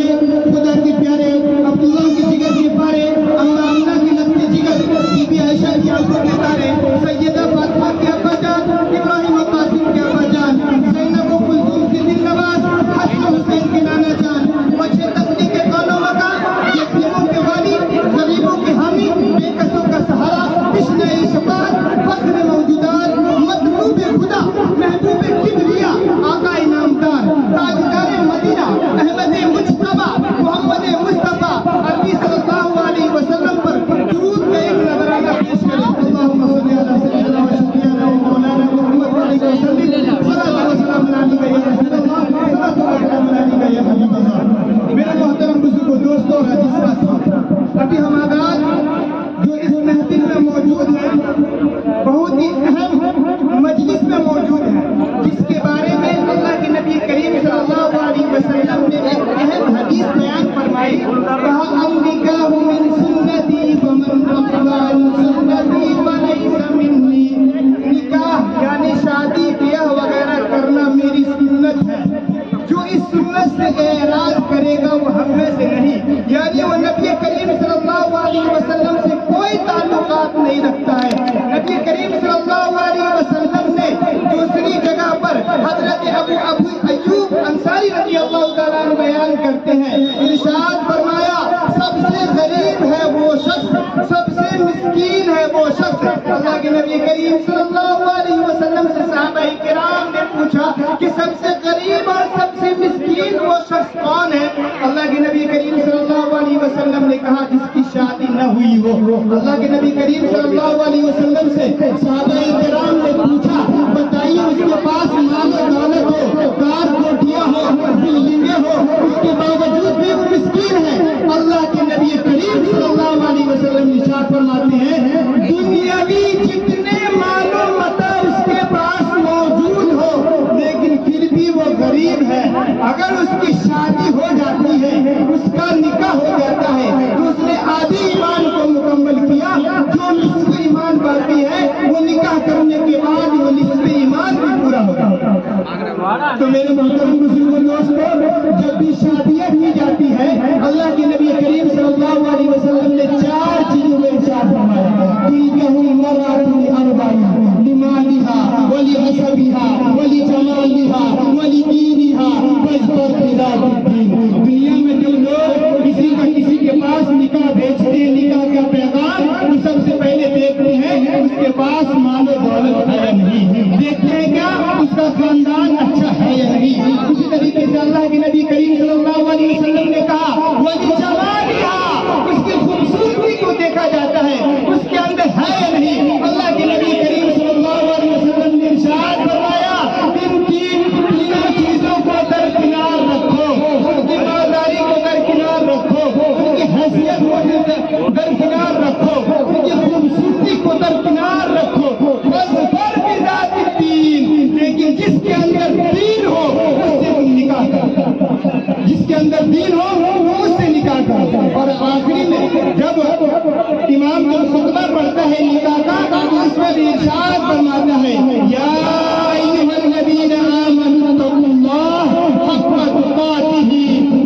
والے خدا کے پیارے عبداللہ کی جگر کے پارے اما امنہ کی لگتے جگر بی بی عائشہ کی آنکھوں کے تارے سیدہ فاطمہ کے ابا جان ابراہیم و قاسم کے ابا جان زینب و کلثوم کی دل نواز حسن حسین کے نانا جان وجہ تقدی کے قانوں مکان یتیموں کے والی غریبوں کے حامی بے کسوں کا سہارا تشنہ شفاعت فخر موجودات مطلوب خدا محبوب کبریا آقا نامدار تاجدار مدینہ احمد مجتبی محمد مصطفیٰ عربی صلی اللہ علیہ وسلم پر درود کا ایک نظرانہ پیش کریں اللہم صلی علی سیدنا و شفیعنا و مولانا محمد علیہ وسلم صلاۃ و سلام علیکہ یا رسول اللہ صلاۃ و سلام علیکہ یا حبیب اللہ۔ میرے محترم بزرگوں دوستوں اور عزیز ساتھیوں، ابھی ہم آغاز جو اس محفل میں موجود ہیں بہت ہی اہم مجلس میں موجود ہے جس کے بارے میں اللہ کے نبی کریم صلی اللہ علیہ وسلم نے ایک اہم حدیث بیان فرمائی، کہا النکاح من سنتی فمن رغب عن سنتی فلیس منی۔ نکاح یعنی شادی بیاہ وغیرہ کرنا میری سنت ہے، جو اس سنت سے اعراض کرے گا وہ ہم میں سے نہیں، یعنی وہ نبی کریم صلی اللہ علیہ وسلم سے کوئی تعلقات نہیں رکھتا ہے۔ نبی کریم صلی اللہ علیہ وسلم نے دوسری جگہ پر حضرت ابو ایوب انصاری رضی اللہ تعالیٰ عنہ بیان کرتے ہیں، ارشاد فرمایا سب سے غریب ہے وہ شخص، سب سے مسکین ہے وہ شخص۔ اللہ کے نبی کریم صلی اللہ علیہ وسلم سے صحابہ کرام نے پوچھا کہ سب سے غریب اور سب سے مسکین وہ شخص کون ہے؟ اللہ کے نبی کریم صلی اللہ علیہ وسلم نے کہا جس کی شادی نہ ہوئی ہو۔ اللہ کے نبی کریم صلی اللہ علیہ وسلم سے صحابہ کرام نے پوچھا بتائیے اس کے پاس مال و دولت ہو، کار کوٹھیاں ہو، بلڈنگیں ہو، اس کے باوجود بھی وہ مسکین ہے؟ اللہ کے نبی کریم صلی اللہ علیہ وسلم ارشاد فرماتے ہیں دنیاوی جتنے مال و متاع اس کے پاس موجود ہو لیکن پھر بھی وہ غریب ہے، اگر اس کی شادی ہو جاتی ہے، اس کا نکاح ہو جاتا ہے تو اس نے آدھی ایمان کو مکمل کیا، جو نصف ایمان باقی ہے وہ نکاح کرنے کے بعد وہ نصف ایمان بھی پورا ہوتا ہے۔ تو میرے محترم بزرگوں دوستوں، جب بھی شادیاں کی جاتی ہے اللہ کے نبی کریم صلی اللہ علیہ وسلم نے 4 چیزوں میں ارشاد فرمایا، تلکہ المرأۃ لأربع لمالها ولحسبها ولجمالها ولدینها فاظفر بذات الدین۔ دنیا میں جو لوگ کسی کا کسی کے پاس نکاح بھیجتے ہیں، نکاح کا پیغام وہ سب سے پہلے دیکھتے ہیں اس کے پاس مال و دولت ہے یا نہیں، دیکھتے ہیں کیا اس کا خاندان اچھا ہے یا نہیں۔ اسی طریقے سے اللہ کے نبی کریم صلی اللہ علیہ وسلم نے کہا وَلِجَمَالِهَا، اس کی خوبصورتی کو دیکھا جاتا ہے اس کے اندر ہے یا نہیں۔ اللہ کے نبی کریم صلی اللہ علیہ وسلم نے ارشاد فرمایا ان تینوں چیزوں کو درکنار رکھو، ان کی مالداری کو درکنار رکھو، ان کی حیثیت کو درکنار رکھو، ان کی خوبصورتی کو درکنار رکھو، فاظفر بذات الدین، لیکن جس کے اندر دین ہو اس سے تم نکاح کرو، جس کے اندر دین ہو اس سے نکاح کرو۔ اور آخری میں جب امام جب خطبہ پڑھتا ہے نکاح کا تو اس میں ارشاد فرماتا ہے یا ایھا الذین آمنوا اتقوا اللہ حق تقاتہ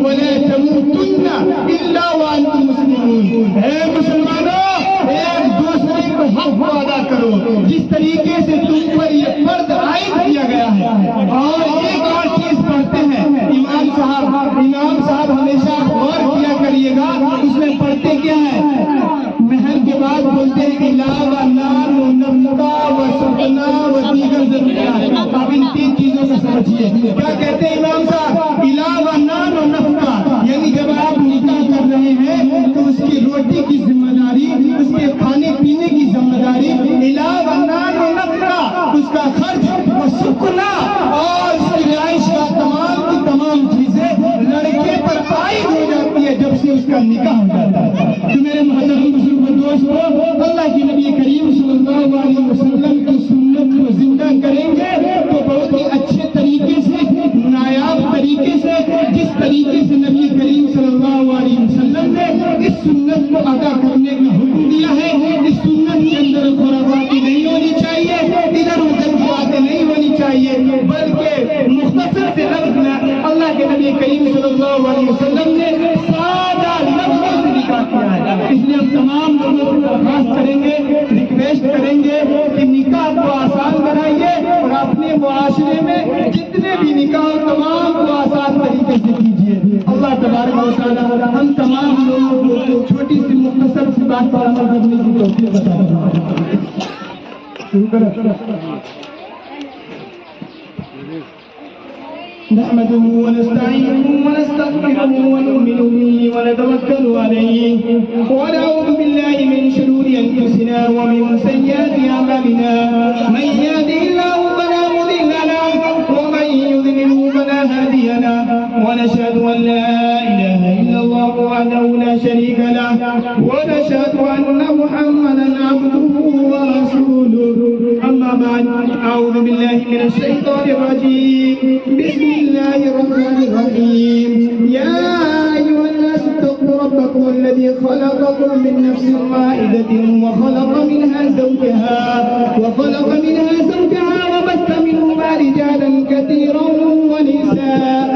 ولا تموتن الا وانتم مسلمون۔ اے مسلمانوں، ایک دوسرے کو حق ادا کرو جس طریقے سے تم پر یہ فرض عائد کیا گیا ہے۔ اور ایک اور چیز پڑھتے ہیں امام صاحب ہمیشہ غور کیا کریے گا، اس میں پڑھتے کیا ہے؟ مہر کے بعد بولتے ہیں کہ لا و نار و نفقہ و سکنا و دیگر ضروریات۔ آپ ان 3 چیزوں کو سمجھیے، کیا کہتے ہیں امام صاحب؟ لا و نار و نفقہ، یعنی جب آپ نکاح کر رہے ہیں تو اس کی روٹی کی ذمہ داری، اس کے کھانے پینے کی ذمہ داری، لا و نار و نفقہ، اس کا خرچ و سکنا اور اس کی رہائش کا تمام کی تمام چیزیں لڑکے پر عائد ہو جاتی ہے جب سے اس کا نکاح ہو جاتا ہے۔ تو میرے محترم بزرگوں دوستوں، اللہ کے نبی کریم صلی اللہ علیہ وسلم کی سنت کو زندہ کریں گے تو بہت ہی اچھے طریقے سے، نایاب طریقے سے، جس طریقے سے نبی کریم صلی اللہ علیہ وسلم نے اس سنت کو ادا کرنے کا حکم دیا ہے، اس سنت کے اندر خرافاتی نہیں ہونی چاہیے، ادھر ادھر کی باتیں نہیں ہونی چاہیے، بلکہ مختصر سے لفظ میں اللہ کے نبی کریم صلی اللہ علیہ وسلم نے تبارک و تعالی ہم تمام لوگوں کو چھوٹی سی مختصر سی بات پر عمل کرنے کی توفیق عطا فرمائے. نحمده ونستعينه ونستغفره ونؤمن به ونتوكل عليه ونعوذ بالله من شرور انفسنا ومن سيئات اعمالنا من يهده الله فلا مضل له ومن يضلل فلا هادي له ونشهد ان لا اله الا الله وحده لا شريك له ونشهد ان محمدا عبده ورسوله. اما بعد اعوذ بالله من الشيطان الرجيم. بسم الله الرحمن الرحيم. يا أيها الناس اتقوا ربكم الذي خلقكم من نفس واحدة وخلق منها زوجها وبث منهما رجالا كثيرا ونساء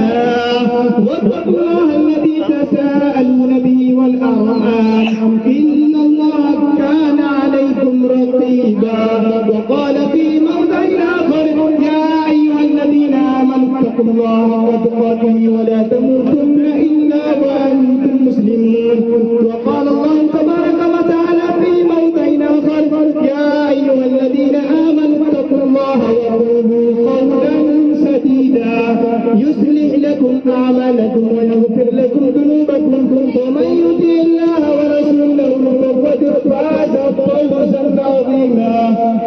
واتقوا الله الذي تساءلون به والأرحام إن الله كان عليكم رقيبا. وقال في موضع آخر يا أيها الذين آمنوا اتقوا الله وتقاته ولا تموتن إلا وأنتم مسلمون. وقال الله تبارك وتعالى في موضع آخر يا أيها الذين آمنوا اتقوا الله وقولوا قولا سديدا يصلح لكم أعمالكم ويغفر لكم ذنوبكم ومن يطع الله ورسوله فقد فاز فوزا عظيما.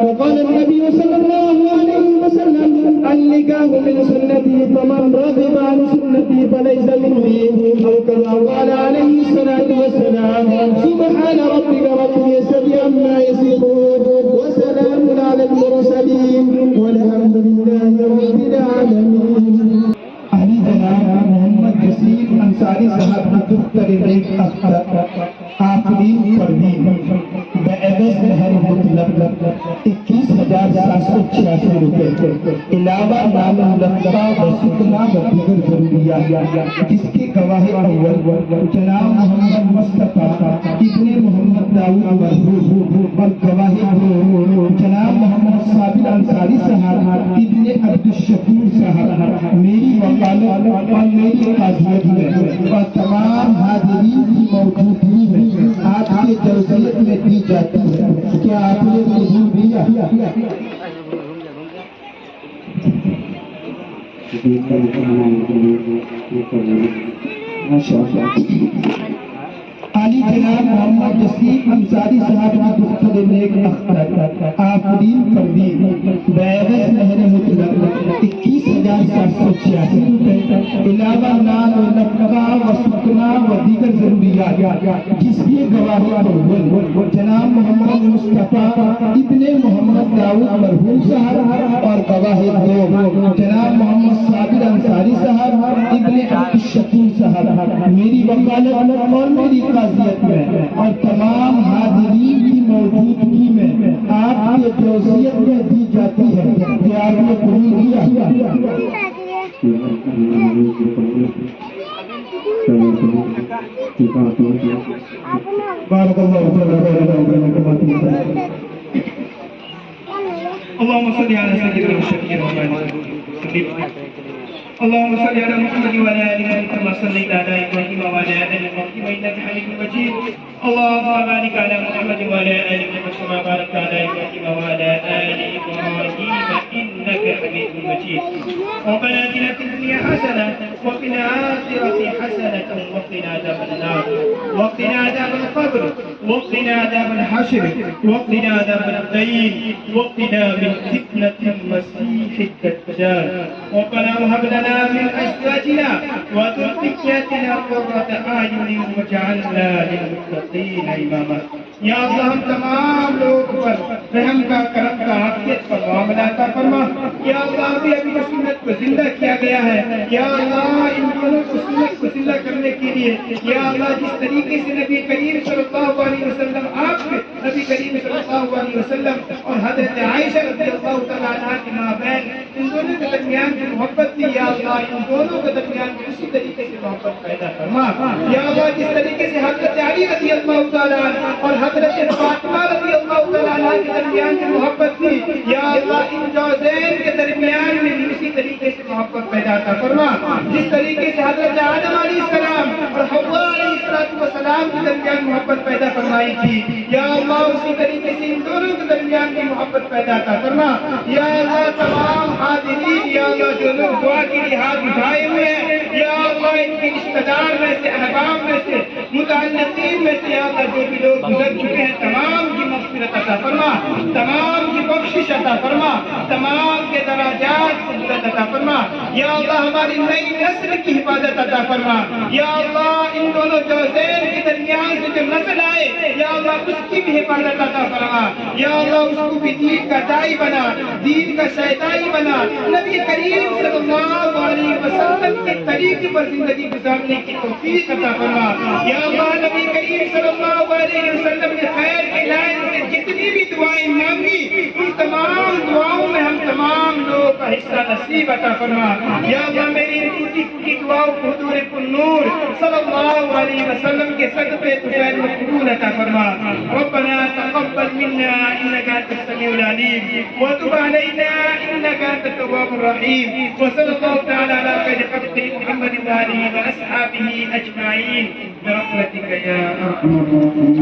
وقال النبي صلى الله عليه وسلم النكاح من سنتي فمن رغب عن سنتي فليس مني أو كما قال عليه الصلاة والسلام. سبحان ربك رب العزة عما يصفون وسلام على المرسلين والحمد لله رب العالمين. علی جناب محمد جسیم انصاری صاحب کی دختر نیک اختر آفرین پروین بعوض مہر مطلق 21,786 روپے علاوہ نام لقبہ و سکنا و دیگر ضروریات جس کے گواہ اول جناب محمد مصطفیٰ ابن محمد داؤد مرحوم اور گواہ دو جناب محمد صابر انصاری صاحب ابن عبدالشکور صاحب میری وکالت اور میری قاضیت میں اور تمام حاضرین کی موجودگی میں آپ کے جوزیت میں دی جاتی ہے. کیا آپ نے قبول دیا؟ علی جناب محمد جسیم انصاری صاحب کی دختر نیک اختر آفرین پروین بعوض مہر مطلق 21,786 روپے علاوہ نام و لقبہ و سکنا و دیگر ضروریات جس کے گواہ اول جناب محمد مصطفیٰ ابن محمد داؤد مرحوم صاحب اور گواہ دو جناب محمد صابر انصاری صاحب ابن عبدالشکور صاحب میری وکالت اور میری قاضیت میں اور تمام حاضرین کی موجودگی میں آپ کے جوزیت میں دی جاتی ہے. کیا آپ نے قبول کیا؟ بارک اللہ اللهم صل على سيدنا وشفيع اللهم صل على محمد وعلى ال محمد كما صليت على ابراهيم وعلى ال ابراهيم انك حميد مجيد. اللهم بارك على محمد وعلى ال محمد كما باركت على ابراهيم وعلى ال ابراهيم انك حميد مجيد. ربنا اتنا في الدنيا حسنه وفي الاخره حسنه وقنا عذاب النار وقنا عذاب القبر وقنا عذاب الحشر وقنا عذاب الدين وقنا من فتنه المسيح الدجال. ربنا وهب لنا من ازواجنا وذرياتنا قرة اعين واجعلنا للمتقين اماما. یا اللہ ہم تمام لوگ پر رحم کا کرم کا عافیت کا معاملہ عطا فرما. یا اللہ ابھی جو سنت کو زندہ کیا گیا ہے یا اللہ ان دونوں کو سنت کو زندہ کرنے کے لیے یا اللہ جس طریقے سے نبی کریم صلی اللہ علیہ وسلم آپ کے نبی کریم صلی اللہ علیہ وسلم اور حضرت عائشہ رضی اللہ تعالیٰ عنہ کے مابین ان دونوں کے درمیان جو محبت تھی یا اللہ ان دونوں کے درمیان اسی طریقے سے محبت پیدا فرما. یا اللہ جس طریقے سے حضرت علی رضی اللہ تعالیٰ اور حضرت فاطمہ رضی اللہ تعالیٰ عنہ کے درمیان جو محبت تھی یا اللہ ان جوزین کے درمیان میں اسی طریقے سے محبت پیدا عطا فرما. جس طریقے سے حضرت آدم علیہ السلام کے درمیان محبت پیدا فرمائی تھی، یا اللہ اسی طریقے سے ان دونوں کے درمیان کی محبت پیدا عطا فرما۔ یا اللہ تمام حاضرین، یا اللہ جو لوگ دعا کے لیے ہاتھ اٹھائے ہوئے ہیں، یا اللہ ان کے رشتہ دار میں سے، احباب میں سے، متعلقین میں سے، یا اللہ جو بھی لوگ گزر چکے ہیں تمام کی مغفرت عطا فرما، تمام کی بخشش عطا فرما، تمام کے درجات کو بلند عطا فرما۔ یا اللہ ہماری نئی نسل کی حفاظت عطا فرما۔ یا اللہ ان دونوں جوزین کے درمیان سے جو نسل آئے، یا اللہ اس کی بھی حفاظت عطا فرما۔ یا اللہ اس کو بھی دین کا داعی بنا، دین کا شہدائی بنا، نبی کریم صلی اللہ علیہ وسلم کے طریقے پر زندگی گزارنے کی توفیق عطا فرما۔ یا اللہ نبی کریم صلی اللہ علیہ وسلم نے خیر کے لائن سے جتنی بھی دعائیں مانگی، ان تمام دعاؤں میں ہم تمام لوگوں کا حصہ نصیب عطا فرما۔ یا اللہ میری ٹوٹی پھوٹی دعاؤں کو حضور النور صلی اللہ علیہ وسلم کے صدقے تجھے مقبول عطا فرما۔ ربنا تقبل منا انك انت السميع العليم وتب علينا انك انت التواب الرحيم، وصلى الله تعالى على خير خلقه محمد وآله وأصحابه أجمعين برحمتك يا أرحم الراحمين۔